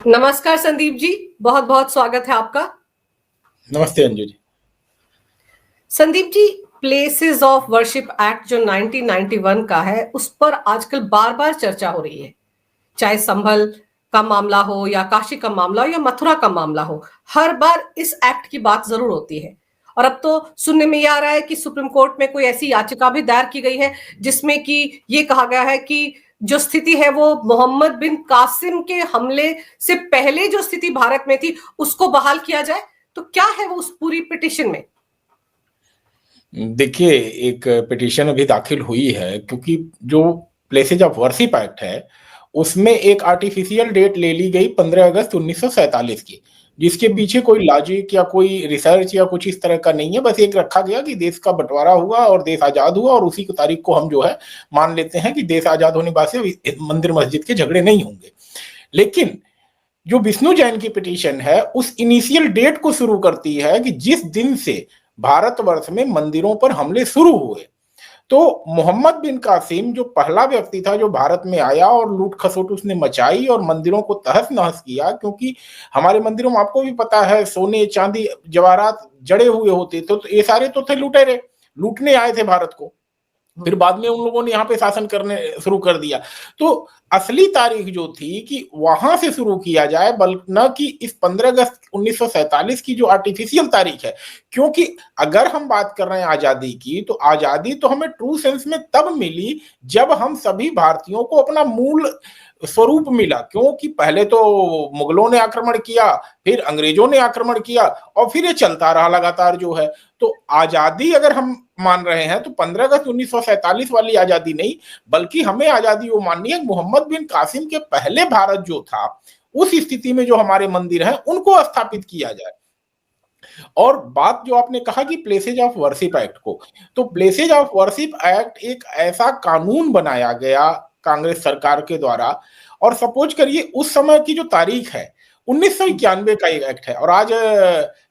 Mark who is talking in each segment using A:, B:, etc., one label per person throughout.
A: नमस्कार संदीप जी, बहुत बहुत स्वागत है आपका।
B: नमस्ते Anju ji.
A: Sandeep ji, places of worship act जो 1991 का है, उस पर आजकल बार बार चर्चा हो रही है। चाहे संभल का मामला हो या काशी का मामला हो या मथुरा का मामला हो, हर बार इस एक्ट की बात जरूर होती है। और अब तो सुनने में यह आ रहा है कि सुप्रीम कोर्ट में कोई ऐसी याचिका भी दायर की गई है जिसमें कि ये कहा गया है कि जो स्थिति है वो मोहम्मद बिन कासिम के हमले से पहले जो स्थिति भारत में थी उसको बहाल किया जाए। तो क्या है वो उस पूरी पिटिशन में?
B: देखिए, एक पिटीशन अभी दाखिल हुई है क्योंकि जो प्लेसेज ऑफ वर्शिप एक्ट है उसमें एक आर्टिफिशियल डेट ले ली गई 15 अगस्त 1947 की, जिसके पीछे कोई लॉजिक या कोई रिसर्च या कुछ इस तरह का नहीं है। बस एक रखा गया कि देश का बंटवारा हुआ और देश आजाद हुआ और उसी की तारीख को हम जो है मान लेते हैं कि देश आजाद होने बाद से मंदिर मस्जिद के झगड़े नहीं होंगे। लेकिन जो विष्णु जैन की पिटीशन है उस इनिशियल डेट को शुरू करती है कि जिस दिन से भारतवर्ष में मंदिरों पर हमले शुरू हुए। तो मोहम्मद बिन कासिम जो पहला व्यक्ति था जो भारत में आया और लूट खसोट उसने मचाई और मंदिरों को तहस नहस किया, क्योंकि हमारे मंदिरों में आपको भी पता है सोने चांदी जवाहरात जड़े हुए होते थे, तो ये सारे तो थे लुटेरे, लूटने आए थे भारत को। फिर बाद में उन लोगों ने यहाँ पे शासन करने शुरू कर दिया। तो असली तारीख जो थी कि वहां से शुरू किया जाए, बल्कि न कि इस 15 अगस्त 1947 की जो आर्टिफिशियल तारीख है। क्योंकि अगर हम बात कर रहे हैं आजादी की, तो आजादी तो हमें ट्रू सेंस में तब मिली जब हम सभी भारतीयों को अपना मूल स्वरूप मिला। क्योंकि पहले तो मुगलों ने आक्रमण किया, फिर अंग्रेजों ने आक्रमण किया और फिर ये चलता रहा लगातार जो है। तो आजादी अगर हम मान रहे हैं तो 15 अगस्त 1947 वाली आजादी नहीं, बल्कि हमें आजादी वो माननी है मोहम्मद बिन कासिम के पहले भारत जो था उस स्थिति में जो हमारे मंदिर हैं उनको स्थापित किया जाए। और बात जो आपने कहा कि प्लेसेज ऑफ वर्शिप एक्ट को, तो प्लेसेज ऑफ वर्शिप एक्ट एक ऐसा कानून बनाया गया कांग्रेस सरकार के द्वारा। और सपोज करिए उस समय की जो तारीख है 1991 का एक एक्ट है और आज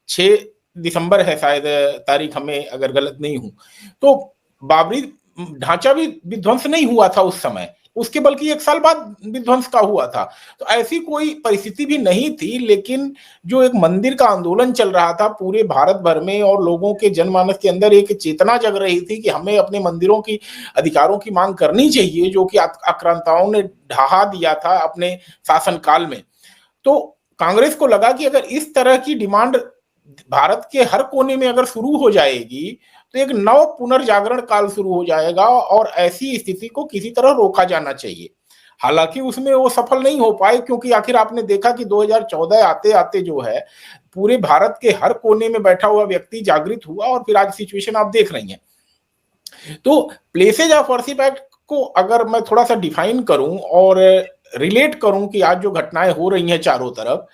B: 6 दिसंबर है शायद तारीख, हमें अगर गलत नहीं हूं। तो बाबरी ढांचा भी विध्वंस नहीं हुआ था उस समय, उसके बल्कि 1 साल बाद विध्वंस का हुआ था। तो ऐसी कोई परिस्थिति भी नहीं थी। लेकिन जो एक मंदिर का आंदोलन चल रहा था पूरे भारत भर में और लोगों के जनमानस के अंदर एक चेतना जग रही थी कि हमें अपने मंदिरों की अधिकारों की मांग करनी चाहिए, जो कि आक्रांताओं ने ढहा दिया था अपने शासनकाल में। तो कांग्रेस को लगा कि अगर इस तरह की डिमांड भारत के हर कोने में अगर शुरू हो जाएगी तो एक नव पुनर्जागरण काल शुरू हो जाएगा और ऐसी स्थिति को किसी तरह रोका जाना चाहिए। हालांकि उसमें वो सफल नहीं हो पाए, क्योंकि आखिर आपने देखा कि 2014 आते आते जो है पूरे भारत के हर कोने में बैठा हुआ व्यक्ति जागृत हुआ और फिर आज सिचुएशन आप देख रही हैं। तो प्लेसेज ऑफ वर्शिप एक्ट को अगर मैं थोड़ा सा डिफाइन करूं और रिलेट करूं कि आज जो घटनाएं हो रही हैं चारों तरफ,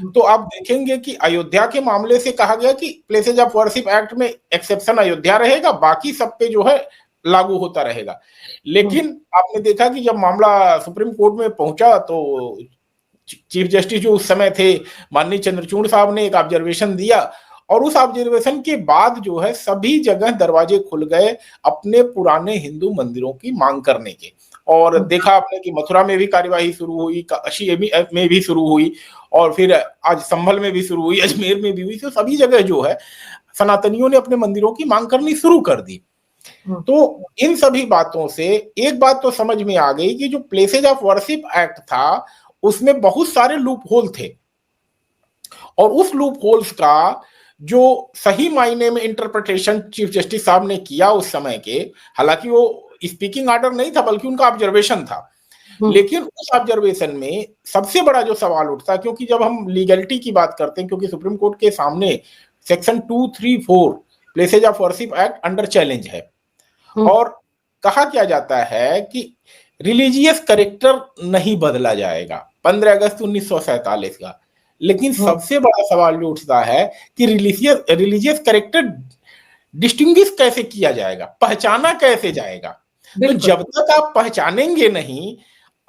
B: तो आप देखेंगे कि अयोध्या के मामले से कहा गया कि प्लेसेज ऑफ वर्शिप एक्ट में एक्सेप्शन अयोध्या रहेगा, बाकी सब पे जो है लागू होता रहेगा। लेकिन आपने देखा कि जब मामला सुप्रीम कोर्ट में पहुंचा तो चीफ जस्टिस जो उस समय थे माननीय चंद्रचूड़ साहब ने एक ऑब्जर्वेशन दिया और उस ऑब्जर्वेशन के बाद जो है सभी जगह दरवाजे खुल गए अपने पुराने हिंदू मंदिरों की मांग करने के। और देखा आपने कि मथुरा में भी कार्यवाही शुरू हुई, काशी में भी शुरू हुई और फिर आज संभल में भी शुरू हुई, अजमेर में भी हुई। तो सभी जगह जो है सनातनियों ने अपने मंदिरों की मांग करनी शुरू कर दी। तो इन सभी बातों से एक बात तो समझ में आ गई कि जो प्लेसेज ऑफ वर्शिप एक्ट था उसमें बहुत सारे लूप होल थे और उस लूप होल्स का जो सही मायने में इंटरप्रिटेशन चीफ जस्टिस साहब ने किया उस समय के, हालांकि वो स्पीकिंग ऑर्डर नहीं था बल्कि उनका ऑब्जर्वेशन था, लेकिन उस ऑब्जर्वेशन में सबसे बड़ा जो सवाल उठता, क्योंकि जब हम लीगलिटी की बात करते हैं, क्योंकि सुप्रीम कोर्ट के सामने section 234 places of worship act under challenge है और कहा क्या जाता है कि रिलीजियस कैरेक्टर नहीं बदला जाएगा 15 अगस्त 1947 का। लेकिन सबसे बड़ा सवाल जो उठता है कि रिलीजियस कैरेक्टर डिस्टिंग्विश कैसे किया जाएगा, पहचाना कैसे जाएगा। तो जब तक आप पहचानेंगे नहीं,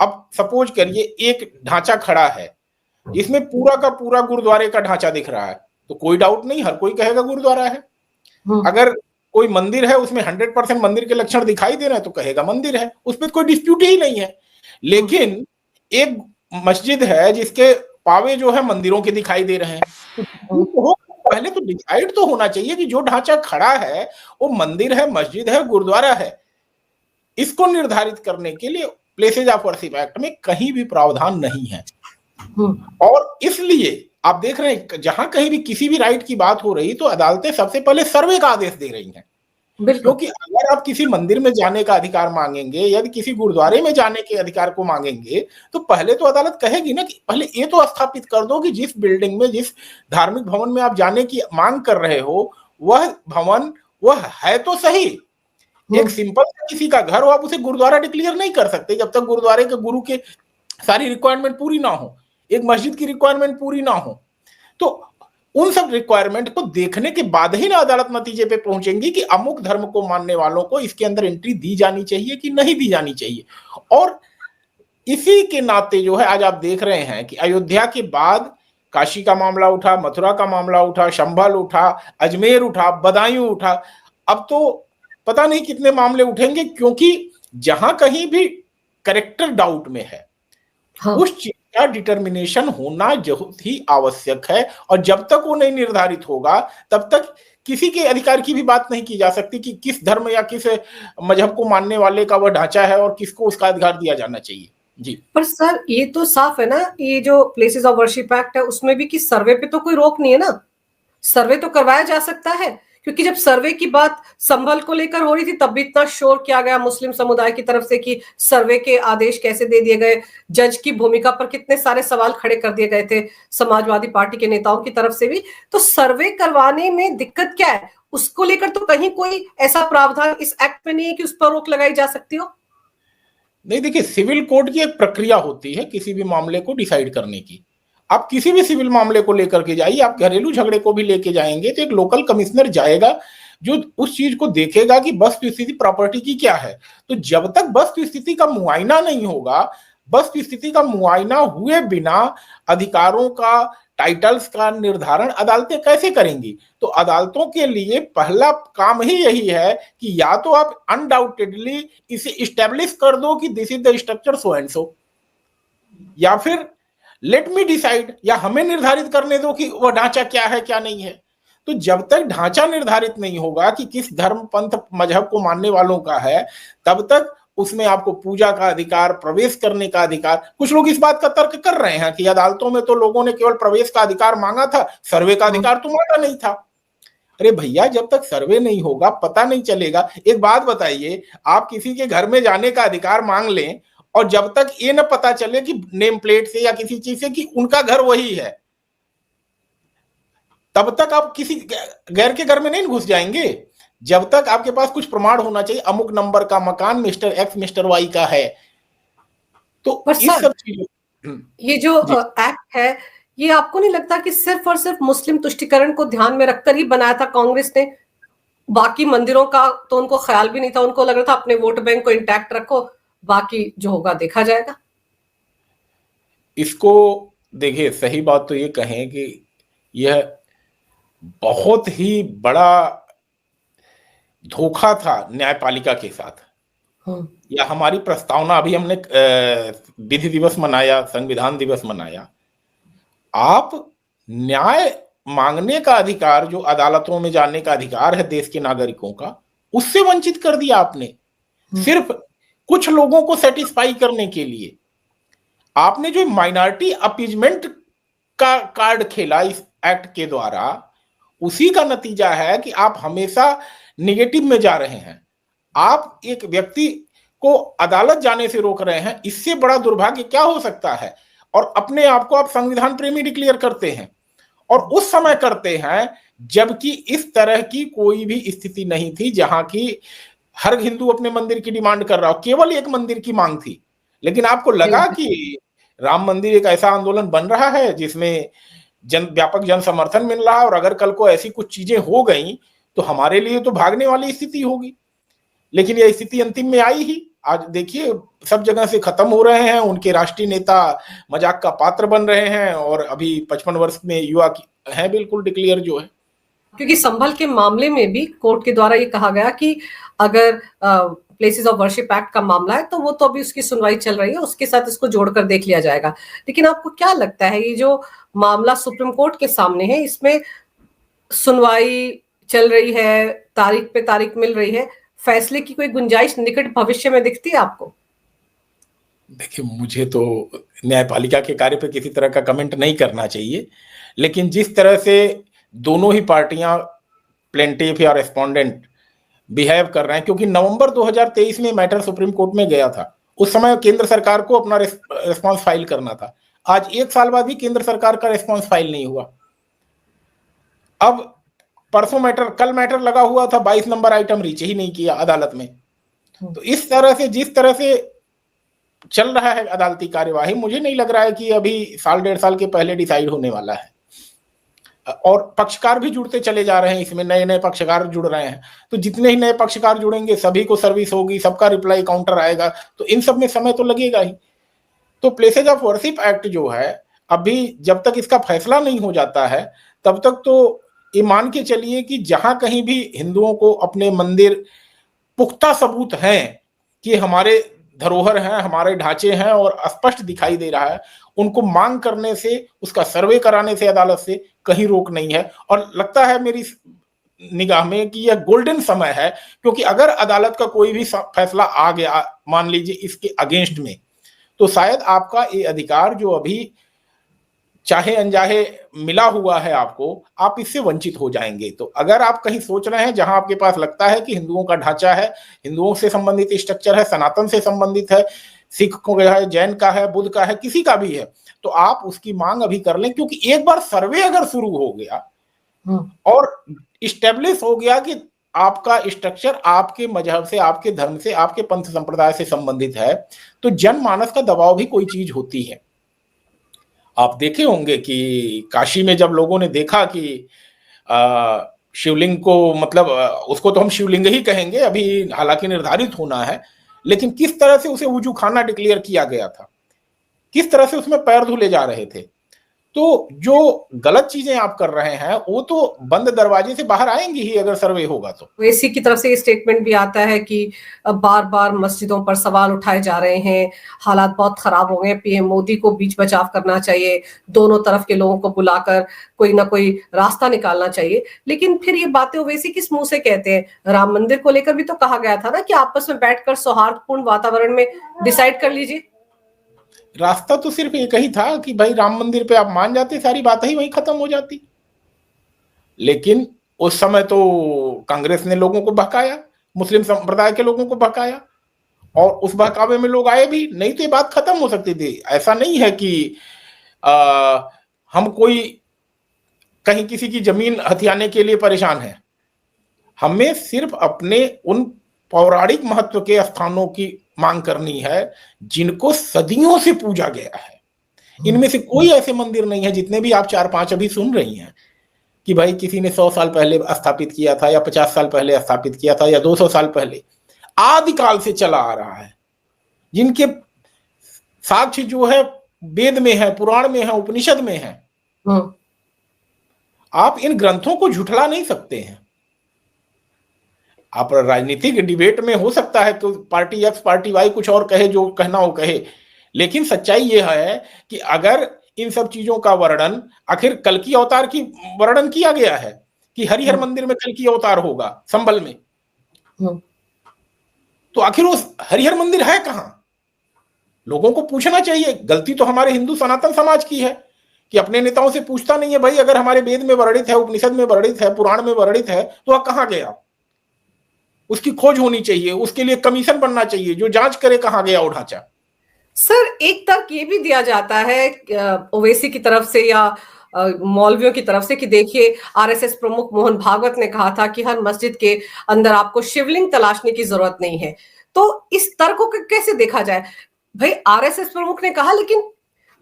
B: अब सपोज करिए एक ढांचा खड़ा है जिसमें पूरा का पूरा गुरुद्वारे का ढांचा दिख रहा है, तो कोई डाउट नहीं, हर कोई कहेगा गुरुद्वारा है। अगर कोई मंदिर है उसमें 100% मंदिर के लक्षण दिखाई दे रहे हैं तो कहेगा मंदिर है, उसमें कोई डिस्प्यूट ही नहीं है। लेकिन एक मस्जिद है जिसके पावे जो है मंदिरों के दिखाई दे रहे हैं। तो पहले तो डिसाइड तो होना चाहिए कि जो ढांचा खड़ा है वो मंदिर है, मस्जिद है, गुरुद्वारा है। इसको निर्धारित करने के लिए प्लेसेज ऑफ वर्शिप एक्ट में कहीं भी प्रावधान नहीं है। और इसलिए आप देख रहे हैं जहां कहीं भी किसी भी राइट की बात हो रही तो अदालतें सबसे पहले सर्वे का आदेश दे रही हैं। क्योंकि अगर आप किसी मंदिर में जाने का अधिकार मांगेंगे, यदि किसी गुरुद्वारे में जाने के अधिकार को मांगेंगे, तो पहले तो अदालत कहेगी ना कि पहले ये तो स्थापित कर दो कि जिस बिल्डिंग में, जिस धार्मिक भवन में आप जाने की मांग कर रहे हो, वह भवन वह है तो सही। एक सिंपल किसी का घर हो, आप उसे गुरुद्वारा डिक्लेयर नहीं कर सकते जब तक गुरुद्वारे के गुरु के सारी रिक्वायरमेंट पूरी ना हो, एक मस्जिद की रिक्वायरमेंट पूरी ना हो। तो उन सब रिक्वायरमेंट को देखने के बाद ही ना अदालत नतीजे पे पहुंचेंगी कि अमुक धर्म को मानने वालों को इसके अंदर एंट्री दी जानी चाहिए कि नहीं दी जानी चाहिए। और इसी के नाते जो है आज आप देख रहे हैं कि अयोध्या के बाद काशी का मामला उठा, मथुरा का मामला उठा, संभल उठा, अजमेर उठा, बदायूं उठा, अब तो पता नहीं कितने मामले उठेंगे, क्योंकि जहां कहीं भी करेक्टर डाउट में है, उस चीज का डिटर्मिनेशन होना बहुत ही आवश्यक है। और जब तक वो नहीं निर्धारित होगा तब तक किसी के अधिकार की भी बात नहीं की जा सकती कि किस धर्म या किस मजहब को मानने वाले का वह ढांचा है और किसको उसका अधिकार दिया जाना चाहिए। जी,
A: पर सर ये तो साफ है ना, ये जो प्लेसेस ऑफ वर्शिप एक्ट है उसमें भी कि सर्वे पे तो कोई रोक नहीं है ना, सर्वे तो करवाया जा सकता है। क्योंकि जब सर्वे की बात संभल को लेकर हो रही थी तब भी इतना शोर किया गया मुस्लिम समुदाय की तरफ से कि सर्वे के आदेश कैसे दे दिए गए, जज की भूमिका पर कितने सारे सवाल खड़े कर दिए गए थे समाजवादी पार्टी के नेताओं की तरफ से भी। तो सर्वे करवाने में दिक्कत क्या है, उसको लेकर तो कहीं कोई ऐसा प्रावधान इस एक्ट में नहीं है कि उस पर रोक लगाई जा सकती हो?
B: नहीं, देखिए सिविल कोर्ट की एक प्रक्रिया होती है किसी भी मामले को डिसाइड करने की। आप किसी भी सिविल मामले को लेकर के जाइए, आप घरेलू झगड़े को भी लेके जाएंगे तो एक लोकल कमिश्नर जाएगा जो उस चीज को देखेगा कि वस्तु स्थिति प्रॉपर्टी की क्या है। तो जब तक वस्तु स्थिति का मुआयना नहीं होगा, वस्तु स्थिति का मुआयना हुए बिना अधिकारों का, टाइटल्स का निर्धारण अदालतें कैसे करेंगी? तो अदालतों के लिए पहला काम ही यही है कि या तो आप अनडाउटेडली इसे इस्टेब्लिश कर दो कि this is the structure so and so, या फिर लेट मी डिसाइड, या हमें निर्धारित करने दो कि वह ढांचा क्या है क्या नहीं है। तो जब तक ढांचा निर्धारित नहीं होगा कि किस धर्म, पंथ, मजहब को मानने वालों का है, तब तक उसमें आपको पूजा का अधिकार, प्रवेश करने का अधिकार, कुछ लोग इस बात का तर्क कर रहे हैं कि अदालतों में तो लोगों ने केवल प्रवेश का अधिकार मांगा था, सर्वे का अधिकार तो मांगा नहीं था। अरे भैया, जब तक सर्वे नहीं होगा पता नहीं चलेगा। एक बात बताइए, आप किसी के घर में जाने का अधिकार मांग लें और जब तक ये न पता चले कि नेम प्लेट से या किसी चीज से कि उनका घर वही है, तब तक आप किसी गैर के घर में नहीं घुस जाएंगे। जब तक आपके पास कुछ प्रमाण होना चाहिए, अमुक नंबर का मकान मिस्टर एक्स मिस्टर वाई का है। तो इस सब चीजों,
A: ये जो एक्ट है, ये आपको नहीं लगता कि सिर्फ और सिर्फ मुस्लिम तुष्टिकरण को ध्यान में रखकर ही बनाया था कांग्रेस ने? बाकी मंदिरों का तो उनको ख्याल भी नहीं था, उनको लग रहा था अपने वोट बैंक को इंटैक्ट रखो, बाकी जो होगा देखा जाएगा।
B: इसको देखिए, सही बात तो ये कहें कि यह बहुत ही बड़ा धोखा था न्यायपालिका के साथ। या हमारी प्रस्तावना, अभी हमने विधि दिवस मनाया, संविधान दिवस मनाया, आप न्याय मांगने का अधिकार, जो अदालतों में जाने का अधिकार है देश के नागरिकों का, उससे वंचित कर दिया आपने। सिर्फ कुछ लोगों को सेटिस्फाई करने के लिए आपने जो माइनॉरिटी अपीजमेंट का कार्ड खेला इस एक्ट के द्वारा, उसी का नतीजा है कि आप हमेशा नेगेटिव में जा रहे हैं। आप एक व्यक्ति को अदालत जाने से रोक रहे हैं, इससे बड़ा दुर्भाग्य क्या हो सकता है? और अपने आप को आप संविधान प्रेमी डिक्लेयर करते हैं, और उस समय करते हैं जबकि इस तरह की कोई भी स्थिति नहीं थी जहां की हर हिंदू अपने मंदिर की डिमांड कर रहा हो, केवल एक मंदिर की मांग थी। लेकिन आपको लगा कि राम मंदिर एक ऐसा आंदोलन बन रहा है जिसमें व्यापक जन समर्थन मिल रहा है, और अगर कल को ऐसी कुछ चीजें हो गई तो हमारे लिए तो भागने वाली स्थिति होगी। लेकिन यह स्थिति अंतिम में आई ही। आज देखिए, सब जगह से खत्म हो रहे हैं, उनके राष्ट्रीय नेता मजाक का पात्र बन रहे हैं, और अभी 55 वर्ष में युवा है बिल्कुल डिक्लेयर जो है।
A: क्योंकि संभल के मामले में भी कोर्ट के द्वारा ये कहा गया कि अगर प्लेसेस ऑफ वर्शिप एक्ट का मामला है, तो वो तो अभी उसकी सुनवाई चल रही है, उसके साथ इसको जोड़कर देख लिया जाएगा। लेकिन आपको क्या लगता है, ये जो मामला सुप्रीम कोर्ट के सामने है, इसमें सुनवाई चल रही है, तारीख पे तारीख मिल रही है, फैसले की कोई गुंजाइश निकट भविष्य में दिखती है आपको?
B: देखिए, मुझे तो न्यायपालिका के कार्य पे किसी तरह का कमेंट नहीं करना चाहिए, लेकिन जिस तरह से दोनों ही पार्टियां, प्लेंटिफ या रेस्पोंडेंट, बिहेव कर रहे हैं, क्योंकि नवंबर 2023 में मैटर सुप्रीम कोर्ट में गया था, उस समय केंद्र सरकार को अपना रिस्पॉन्स फाइल करना था। आज 1 साल बाद भी केंद्र सरकार का रिस्पॉन्स फाइल नहीं हुआ। अब परसों मैटर, कल मैटर लगा हुआ था, 22 नंबर आइटम रीच ही नहीं किया अदालत में। तो इस तरह से, जिस तरह से चल रहा है अदालती कार्यवाही, मुझे नहीं लग रहा है कि अभी 1.5 साल के पहले डिसाइड होने वाला है। और पक्षकार भी जुड़ते चले जा रहे हैं, इसमें नए नए पक्षकार जुड़ रहे हैं। तो जितने ही नए पक्षकार जुड़ेंगे, सभी को सर्विस होगी, सबका रिप्लाई काउंटर आएगा, तो इन सब में समय तो लगेगा ही। तो प्लेसेज ऑफ वर्शिप एक्ट जो है, अभी जब तक इसका फैसला नहीं हो जाता है, तब तक तो ये मान के चलिए कि जहां कहीं भी हिंदुओं को अपने मंदिर, पुख्ता सबूत हैं कि हमारे धरोहर हैं, हमारे ढांचे हैं और स्पष्ट दिखाई दे रहा है, उनको मांग करने से, उसका सर्वे कराने से अदालत से कहीं रोक नहीं है। और लगता है मेरी निगाह में कि यह गोल्डन समय है, क्योंकि अगर अदालत का कोई भी फैसला आ गया, मान लीजिए इसके अगेंस्ट में, तो शायद आपका ये अधिकार जो अभी चाहे अनचाहे मिला हुआ है आपको, आप इससे वंचित हो जाएंगे। तो अगर आप कहीं सोच रहे हैं जहां आपके पास लगता है कि हिंदुओं का ढांचा है, हिंदुओं से संबंधित स्ट्रक्चर है, सनातन से संबंधित है, सिख का है, जैन का है, बुद्ध का है, किसी का भी है, तो आप उसकी मांग अभी कर लें। क्योंकि एक बार सर्वे अगर शुरू हो गया और इस्टेब्लिश हो गया कि आपका स्ट्रक्चर आपके मजहब से, आपके धर्म से, आपके पंथ संप्रदाय से संबंधित है, तो जनमानस का दबाव भी कोई चीज होती है। आप देखे होंगे कि काशी में जब लोगों ने देखा कि शिवलिंग को, मतलब उसको तो हम शिवलिंग ही कहेंगे अभी, हालांकि निर्धारित होना है, लेकिन किस तरह से उसे वजू खाना डिक्लेयर किया गया था, किस तरह से उसमें पैर धुले जा रहे थे। तो जो गलत चीजें आप कर रहे हैं, वो तो बंद दरवाजे से बाहर आएंगी ही अगर सर्वे होगा तो।
A: ओवैसी की तरफ से स्टेटमेंट भी आता है कि बार बार मस्जिदों पर सवाल उठाए जा रहे हैं, हालात बहुत खराब हो गए, पीएम मोदी को बीच बचाव करना चाहिए, दोनों तरफ के लोगों को बुलाकर कोई ना कोई रास्ता निकालना चाहिए। लेकिन फिर ये बातें ओवैसी किस मुंह से कहते हैं? राम मंदिर को लेकर भी तो कहा गया था ना कि आपस में बैठकर सौहार्दपूर्ण वातावरण में डिसाइड कर लीजिए।
B: रास्ता तो सिर्फ एक ही था कि भाई राम मंदिर पे आप मान जाते, सारी बात ही वहीं खत्म हो जाती। लेकिन उस समय तो कांग्रेस ने लोगों को बहकाया, मुस्लिम संप्रदाय के लोगों को बहकाया, और उस बहकावे में लोग आए भी, नहीं तो ये बात खत्म हो सकती थी। ऐसा नहीं है कि हम कोई कहीं किसी की जमीन हथियाने के लिए परेशान हैं। हमें सिर्फ अपने उन पौराणिक महत्व के स्थानों की मांग करनी है जिनको सदियों से पूजा गया है। इनमें से कोई ऐसे मंदिर नहीं है, जितने भी आप 4-5 अभी सुन रही हैं, कि भाई किसी ने 100 साल पहले स्थापित किया था, या 50 साल पहले स्थापित किया था, या 200 साल पहले, आदिकाल से चला आ रहा है, जिनके साक्ष्य जो है वेद में है, पुराण में है, उपनिषद में है। आप इन ग्रंथों को झुठला नहीं सकते हैं। आप राजनीतिक डिबेट में हो सकता है तो पार्टी एक्स पार्टी वाई कुछ और कहे, जो कहना हो कहे, लेकिन सच्चाई यह है कि अगर इन सब चीजों का वर्णन, आखिर कल्कि अवतार की वर्णन किया गया है कि हरिहर मंदिर में कल्कि अवतार होगा संभल में, तो आखिर वो हरिहर मंदिर है कहां? लोगों को पूछना चाहिए। गलती तो हमारे हिंदू सनातन समाज की है कि अपने नेताओं से पूछता नहीं है, भाई अगर हमारे वेद में वर्णित है, उपनिषद में वर्णित है, पुराण में वर्णित है, तो वह कहां गया? उसकी खोज होनी चाहिए, उसके लिए कमीशन बनना चाहिए जो जांच करे कहां गया वो ढांचा।
A: सर, एक तर्क ये भी दिया जाता है ओवैसी की तरफ से या मौलवियों की तरफ से कि देखिए, आरएसएस प्रमुख मोहन भागवत ने कहा था कि हर मस्जिद के अंदर आपको शिवलिंग तलाशने की जरूरत नहीं है। तो इस तर्क को कैसे देखा जाए? भाई आरएसएस प्रमुख ने कहा, लेकिन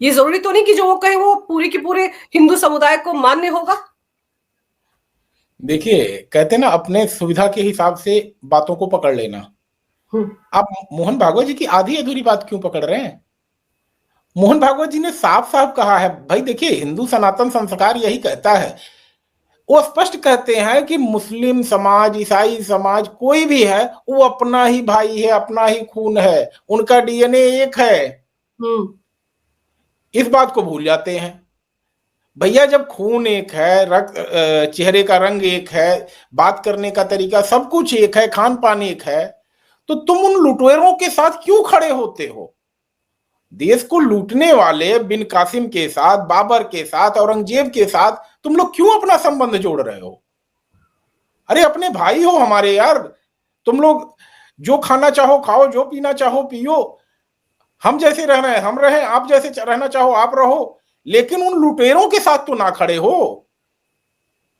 A: ये जरूरी तो नहीं कि जो वो कहे वो पूरी की पूरे हिंदू समुदाय को मान्य होगा।
B: देखिए, कहते हैं ना, अपने सुविधा के हिसाब से बातों को पकड़ लेना। आप मोहन भागवत जी की आधी अधूरी बात क्यों पकड़ रहे हैं? मोहन भागवत जी ने साफ साफ कहा है, भाई देखिए, हिंदू सनातन संस्कार यही कहता है, वो स्पष्ट कहते हैं कि मुस्लिम समाज, ईसाई समाज, कोई भी है, वो अपना ही भाई है, अपना ही खून है, उनका डीएनए एक है। इस बात को भूल जाते हैं। भैया जब खून एक है, चेहरे का रंग एक है, बात करने का तरीका सब कुछ एक है, खान पान एक है, तो तुम उन लुटेरों के साथ क्यों खड़े होते हो? देश को लूटने वाले बिन कासिम के साथ, बाबर के साथ, औरंगजेब के साथ तुम लोग क्यों अपना संबंध जोड़ रहे हो? अरे अपने भाई हो हमारे यार। तुम लोग जो खाना चाहो खाओ, जो पीना चाहो पियो, हम जैसे रहना है हम रहें, आप जैसे रहना चाहो आप रहो, लेकिन उन लुटेरों के साथ तो ना खड़े हो।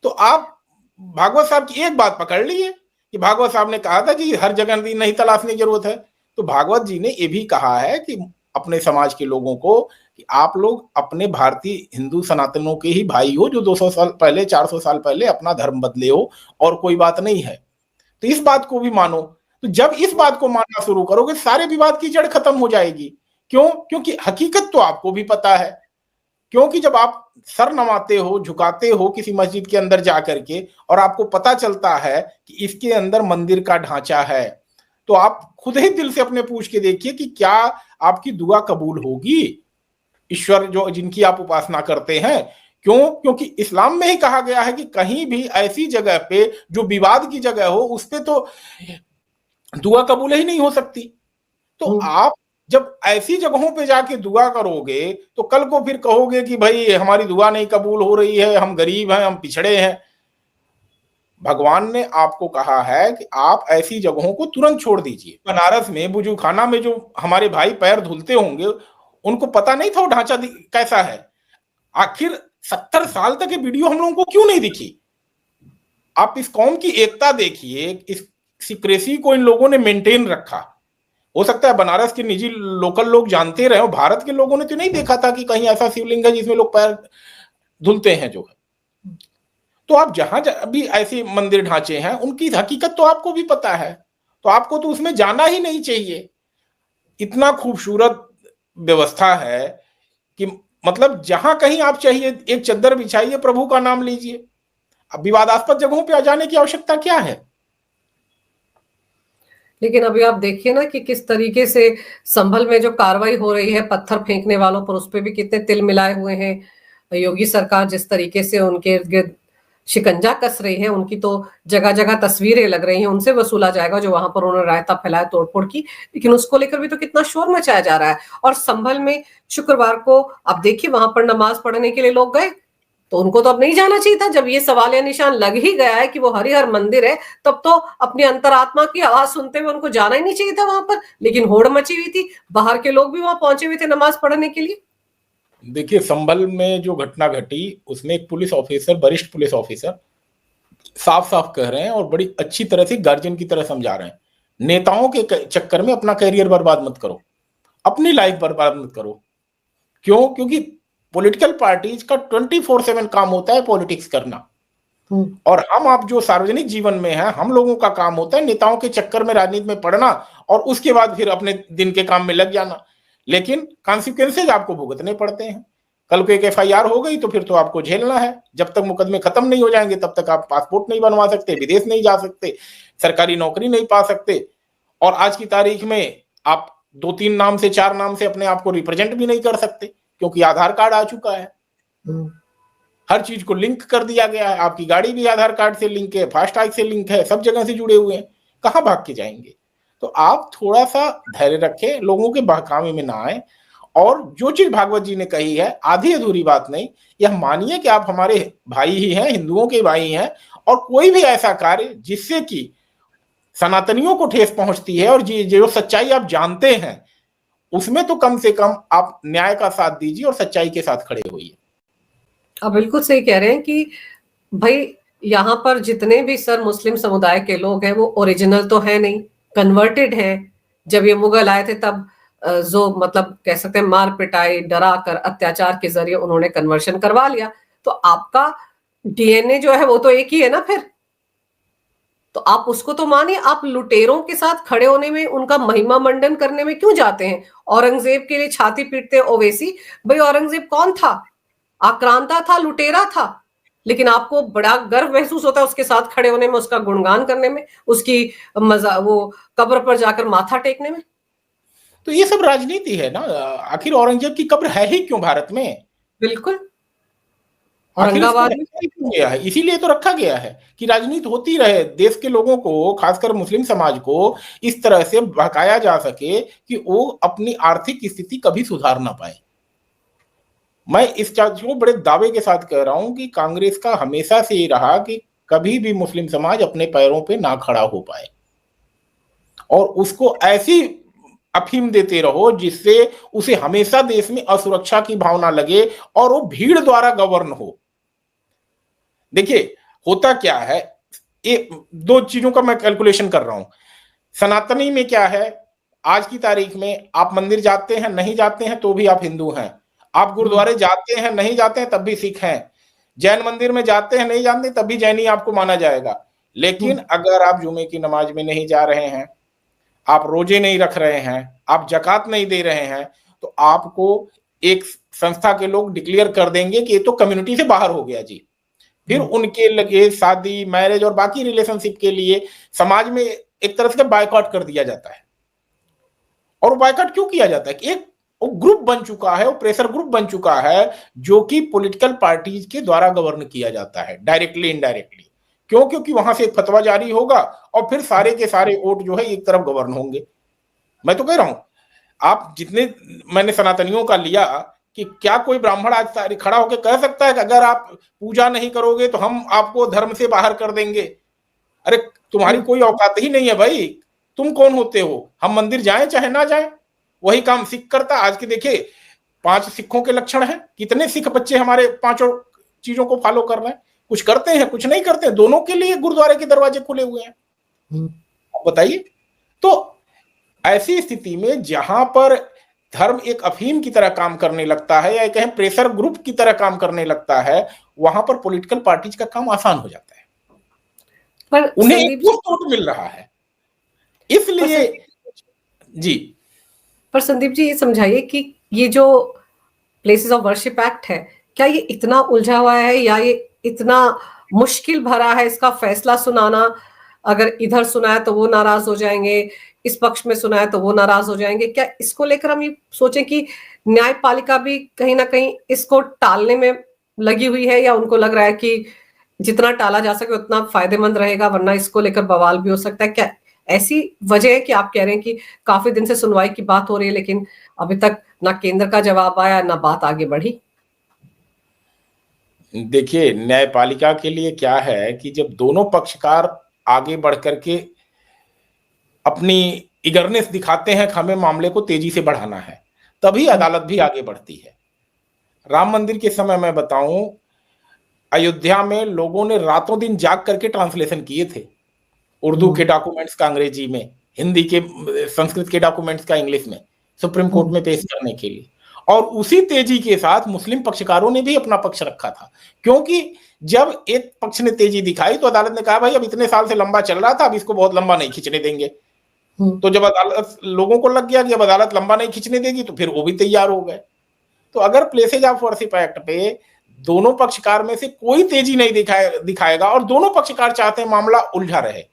B: तो आप भागवत साहब की एक बात पकड़ लिए कि भागवत साहब ने कहा था कि हर जगह नहीं तलाशने की जरूरत है, तो भागवत जी ने यह भी कहा है कि अपने समाज के लोगों को कि आप लोग अपने भारतीय हिंदू सनातनों के ही भाई हो, जो 200 साल पहले, 400 साल पहले अपना धर्म बदले हो, और कोई बात नहीं है। तो इस बात को भी मानो। तो जब इस बात को मानना शुरू करोगे, सारे विवाद की जड़ खत्म हो जाएगी। क्यों? क्योंकि हकीकत तो आपको भी पता है। क्योंकि जब आप सर नवाते हो, झुकाते हो किसी मस्जिद के अंदर जाकर के, और आपको पता चलता है कि इसके अंदर मंदिर का ढांचा है, तो आप खुद ही दिल से अपने पूछ के देखिए कि क्या आपकी दुआ कबूल होगी? ईश्वर जो जिनकी आप उपासना करते हैं, क्यों? क्योंकि इस्लाम में ही कहा गया है कि कहीं भी ऐसी जगह पे जो विवाद की जगह हो, उस पे तो दुआ कबूल ही नहीं हो सकती। तो आप जब ऐसी जगहों पे जाके दुआ करोगे, तो कल को फिर कहोगे कि भाई हमारी दुआ नहीं कबूल हो रही है, हम गरीब हैं, हम पिछड़े हैं। भगवान ने आपको कहा है कि आप ऐसी जगहों को तुरंत छोड़ दीजिए। बनारस में बुजूखाना में जो हमारे भाई पैर धुलते होंगे, उनको पता नहीं था वो ढांचा कैसा है। आखिर 70 साल तक ये वीडियो हम लोगों को क्यों नहीं दिखी? आप इस कौम की एकता देखिए, इस सिक्रेसी को इन लोगों ने मेंटेन रखा। हो सकता है बनारस के निजी लोकल लोग जानते रहे हो, भारत के लोगों ने तो नहीं देखा था कि कहीं ऐसा शिवलिंग है जिसमें लोग पैर धुलते हैं जो है। तो आप जहां भी ऐसे मंदिर ढांचे हैं, उनकी हकीकत तो आपको भी पता है, तो आपको तो उसमें जाना ही नहीं चाहिए। इतना खूबसूरत व्यवस्था है कि मतलब जहां कहीं आप चाहिए एक चद्दर बिछाइए, प्रभु का नाम लीजिए। अब विवादास्पद जगहों पे जाने की आवश्यकता क्या है?
A: लेकिन अभी आप देखिए ना कि किस तरीके से संभल में जो कार्रवाई हो रही है पत्थर फेंकने वालों पर, उस पर भी कितने तिल मिलाए हुए हैं। योगी सरकार जिस तरीके से उनके इर्द गिर्द शिकंजा कस रही है, उनकी तो जगह जगह तस्वीरें लग रही हैं, उनसे वसूला जाएगा जो वहां पर उन्होंने रायता फैलाया तोड़फोड़ की। लेकिन उसको लेकर भी तो कितना शोर मचाया जा रहा है। और संभल में शुक्रवार को आप देखिए वहां पर नमाज पढ़ने के लिए लोग गए, तो उनको तो अब नहीं जाना चाहिए था। जब ये सवाल या निशान लग ही गया है कि वो हरिहर मंदिर है, तब तो अपनी अंतरात्मा की आवाज सुनते हुए उनको जाना ही नहीं चाहिए था वहां पर। लेकिन होड़ मची हुई थी, बाहर के लोग भी वहां पहुंचे हुए थे नमाज पढ़ने के लिए।
B: देखिए संभल में जो घटना घटी, उसमें एक पुलिस ऑफिसर, वरिष्ठ पुलिस ऑफिसर साफ साफ कह रहे हैं और बड़ी अच्छी तरह से गार्जियन की तरह समझा रहे हैं, नेताओं के चक्कर में अपना करियर बर्बाद मत करो, अपनी लाइफ बर्बाद मत करो। क्यों? क्योंकि पॉलिटिकल पार्टीज का 24/7 काम होता है पॉलिटिक्स करना, और हम आप जो सार्वजनिक जीवन में हैं, हम लोगों का काम होता है नेताओं के चक्कर में राजनीति में पड़ना और उसके बाद फिर अपने दिन के काम में लग जाना। लेकिन कॉन्सिक्वेंसेज आपको भुगतने पड़ते हैं। कल को एक एफआईआर हो गई तो फिर तो आपको झेलना है। जब तक मुकदमे खत्म नहीं हो जाएंगे तब तक आप पासपोर्ट नहीं बनवा सकते, विदेश नहीं जा सकते, सरकारी नौकरी नहीं पा सकते, और आज की तारीख में आप 2-3 नाम से 4 नाम से अपने आप को रिप्रेजेंट भी नहीं कर सकते, क्योंकि आधार कार्ड आ चुका है। हर चीज को लिंक कर दिया गया है। आपकी गाड़ी भी आधार कार्ड से लिंक है, फास्टैग से लिंक है, सब जगह से जुड़े हुए हैं, कहां भाग के जाएंगे? तो आप थोड़ा सा धैर्य रखें, लोगों के बहकावे में ना आए, और जो चीज भागवत जी ने कही है आधी अधूरी बात नहीं, यह मानिए कि आप हमारे भाई ही हैं, हिंदुओं के भाई हैं, और कोई भी ऐसा कार्य जिससे कि सनातनियों को ठेस पहुंचती है और जो सच्चाई आप जानते हैं, उसमें तो कम से कम आप न्याय का साथ दीजिए और सच्चाई के साथ खड़े होइए।
A: आप बिल्कुल सही कह रहे हैं कि भाई यहाँ पर जितने भी सर मुस्लिम समुदाय के लोग हैं वो ओरिजिनल तो है नहीं, कन्वर्टेड हैं। जब ये मुगल आए थे तब जो मतलब कह सकते हैं मार पिटाई, डरा कर, अत्याचार के जरिए उन्होंने कन्वर्शन करवा लिया। तो आपका डीएनए जो है वो तो एक ही है ना फिर। तो आप उसको तो मानिए, आप लुटेरों के साथ खड़े होने में, उनका महिमा मंडन करने में क्यों जाते हैं? औरंगजेब के लिए छाती पीटते ओवैसी। भाई औरंगजेब कौन था? आक्रांता था, लुटेरा था। लेकिन आपको बड़ा गर्व महसूस होता है उसके साथ खड़े होने में, उसका गुणगान करने में, उसकी मजा वो कब्र पर जाकर माथा टेकने में।
B: तो ये सब राजनीति है ना। आखिर औरंगजेब की कब्र है ही क्यों भारत में?
A: बिल्कुल।
B: आखिर इसको
A: औरंगाबाद में।
B: रखा ही क्यों गया है? इसीलिए तो रखा गया है कि राजनीति होती रहे, देश के लोगों को, खासकर मुस्लिम समाज को इस तरह से भड़काया जा सके कि वो अपनी आर्थिक स्थिति कभी सुधार ना पाए। मैं इस चीज को बड़े दावे के साथ कह रहा हूं कि कांग्रेस का हमेशा से ये रहा कि कभी भी मुस्लिम समाज अपने पैरों पे ना खड़ा हो पाए, और उसको ऐसी अफीम देते रहो जिससे उसे हमेशा देश में असुरक्षा की भावना लगे और वो भीड़ द्वारा गवर्न हो। देखिए होता क्या है, ये दो चीजों का मैं कैलकुलेशन कर रहा हूं। सनातनी में क्या है, आज की तारीख में आप मंदिर जाते हैं नहीं जाते हैं तो भी आप हिंदू हैं, आप गुरुद्वारे जाते हैं नहीं जाते हैं तब भी सिख हैं, जैन मंदिर में जाते हैं नहीं जानते तब भी जैनी आपको माना जाएगा। लेकिन अगर आप जुमे की नमाज में नहीं जा रहे हैं, आप रोजे नहीं रख रहे हैं, आप जकात नहीं दे रहे हैं, तो आपको एक संस्था के लोग डिक्लेयर कर देंगे कि ये तो कम्युनिटी से बाहर हो गया जी। फिर उनके लगे शादी, मैरिज और बाकी रिलेशनशिप के लिए समाज में एक तरह से बायकॉट कर दिया जाता है। और बायकॉट क्यों किया जाता है कि एक वो ग्रुप बन चुका है, वो प्रेशर ग्रुप बन चुका है जो कि पॉलिटिकल पार्टीज के द्वारा गवर्न किया जाता है, डायरेक्टली इनडायरेक्टली। क्यों? क्योंकि वहां से एक फतवा जारी होगा और फिर सारे के सारे वोट जो है एक तरफ गवर्न होंगे। मैं तो कह रहा हूं, आप जितने, मैंने सनातनियों का लिया कि क्या कोई ब्राह्मण आज खड़ा होकर कह सकता है कि अगर आप पूजा नहीं करोगे तो हम आपको धर्म से बाहर कर देंगे? अरे तुम्हारी कोई औकात ही नहीं है भाई, तुम कौन होते हो? हम मंदिर जाएं चाहे ना जाएं, वही काम सिख करता। आज के देखिए 5 सिखों के लक्षण हैं, कितने सिख बच्चे हमारे पांचों चीजों को फॉलो कर रहे हैं, कुछ करते हैं कुछ नहीं करते हैं, दोनों के लिए गुरुद्वारे के दरवाजे खुले हुए हैं। आप बताइए। तो ऐसी स्थिति में जहां पर धर्म एक अफीम की तरह काम करने लगता है या कहें प्रेशर ग्रुप की तरह काम करने लगता है, वहां पर पॉलिटिकल पार्टीज का काम आसान हो जाता है,
A: पर
B: उन्हें एक
A: संदीप जी,
B: वोट मिल रहा है इसलिए। जी।
A: पर संदीप जी ये समझाइए कि ये जो प्लेसेस ऑफ वर्शिप एक्ट है, क्या ये इतना उलझा हुआ है या ये इतना मुश्किल भरा है इसका फैसला सुनाना? अगर इधर सुनाया तो वो नाराज हो जाएंगे, इस पक्ष में सुनाया तो वो नाराज हो जाएंगे। क्या इसको लेकर हम ये सोचें कि न्यायपालिका भी कहीं ना कहीं इसको टालने में लगी हुई है, या उनको लग रहा है कि जितना टाला जा सके उतना फायदेमंद रहेगा, वरना इसको लेकर बवाल भी हो सकता है? क्या ऐसी वजह है कि आप कह रहे हैं कि काफी दिन से सुनवाई की बात हो रही है लेकिन अभी तक ना केंद्र का जवाब आया ना बात आगे बढ़ी?
B: देखिए न्यायपालिका के लिए क्या है कि जब दोनों पक्षकार आगे बढ़ करके अपनी इगरनेस दिखाते हैं कि हमें मामले को तेजी से बढ़ाना है, तभी अदालत भी आगे बढ़ती है। राम मंदिर के समय मैं बताऊं, अयोध्या में लोगों ने रातों दिन जाग करके ट्रांसलेशन किए थे, उर्दू के डॉक्यूमेंट्स का अंग्रेजी में, हिंदी के, संस्कृत के डॉक्यूमेंट्स का इंग्लिश में, सुप्रीम कोर्ट में पेश करने के लिए। और उसी तेजी के साथ मुस्लिम पक्षकारों ने भी अपना पक्ष रखा था, क्योंकि जब एक पक्ष ने तेजी दिखाई तो अदालत ने कहा भाई अब इतने साल से लंबा चल रहा था, अब इसको बहुत लंबा नहीं खींचने देंगे। तो जब अदालत, लोगों को लग गया कि अब अदालत लंबा नहीं खींचने देगी, तो फिर वो भी तैयार हो गए। तो अगर प्लेसेज ऑफ वर्शिप एक्ट पे दोनों पक्षकार में से कोई तेजी नहीं दिखाएगा और दोनों पक्षकार चाहते हैं मामला उलझा रहे,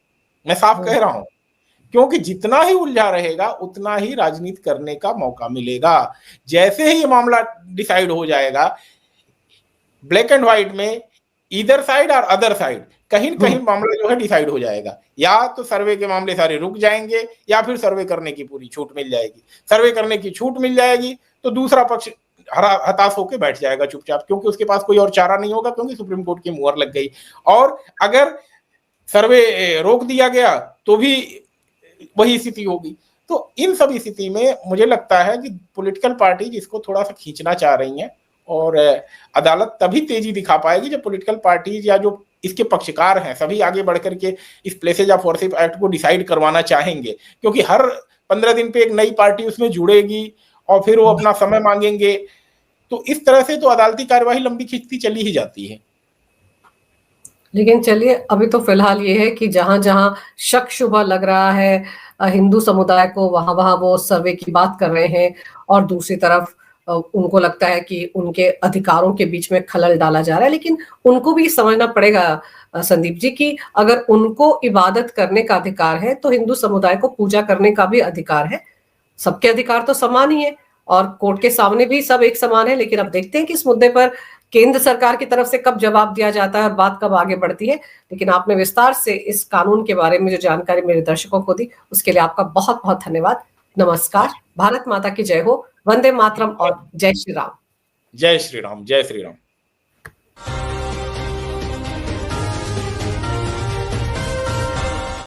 B: मैं साफ कह रहा हूं, क्योंकि जितना ही उलझा रहेगा उतना ही राजनीति करने का मौका मिलेगा। जैसे ही ये मामला डिसाइड हो जाएगा, ब्लैक एंड व्हाइट में, इधर साइड और अदर साइड, कहीं न कहीं मामला जो है डिसाइड हो जाएगा। या तो सर्वे के मामले सारे रुक जाएंगे या फिर सर्वे करने की पूरी छूट मिल जाएगी। सर्वे करने की छूट मिल जाएगी तो दूसरा पक्ष हताश होकर बैठ जाएगा चुपचाप, क्योंकि उसके पास कोई और चारा नहीं होगा, क्योंकि सुप्रीम कोर्ट की मुहर लग गई। और अगर सर्वे रोक दिया गया तो भी वही स्थिति होगी। तो इन सभी स्थिति में मुझे लगता है कि पॉलिटिकल पार्टी जिसको थोड़ा सा खींचना चाह रही हैं, और अदालत तभी तेजी दिखा पाएगी जब पॉलिटिकल पार्टीज या जो इसके पक्षकार हैं सभी आगे बढ़ करके इस प्लेसेज ऑफ वर्शिप एक्ट को डिसाइड करवाना चाहेंगे, क्योंकि हर 15 दिन पे एक नई पार्टी उसमें जुड़ेगी और फिर वो अपना समय मांगेंगे। तो इस तरह से तो अदालती कार्यवाही लंबी खिंचती चली ही जाती है।
A: लेकिन चलिए, अभी तो फिलहाल ये है कि जहां जहां शक शुबह लग रहा है हिंदू समुदाय को, वहां वहां वो सर्वे की बात कर रहे हैं, और दूसरी तरफ उनको लगता है कि उनके अधिकारों के बीच में खलल डाला जा रहा है, लेकिन उनको भी समझना पड़ेगा संदीप जी कि अगर उनको इबादत करने का अधिकार है तो हिंदू समुदाय को पूजा करने का भी अधिकार है। सबके अधिकार तो समान ही है और कोर्ट के सामने भी सब एक समान है। लेकिन अब देखते हैं कि इस मुद्दे पर केंद्र सरकार की तरफ से कब जवाब दिया जाता है और बात कब आगे बढ़ती है। लेकिन आपने विस्तार से इस कानून के बारे में जो जानकारी मेरे दर्शकों को दी, उसके लिए आपका बहुत बहुत धन्यवाद। नमस्कार, भारत माता की जय हो, वंदे मातरम और जय श्री राम।
B: जय श्री राम, जय श्री राम।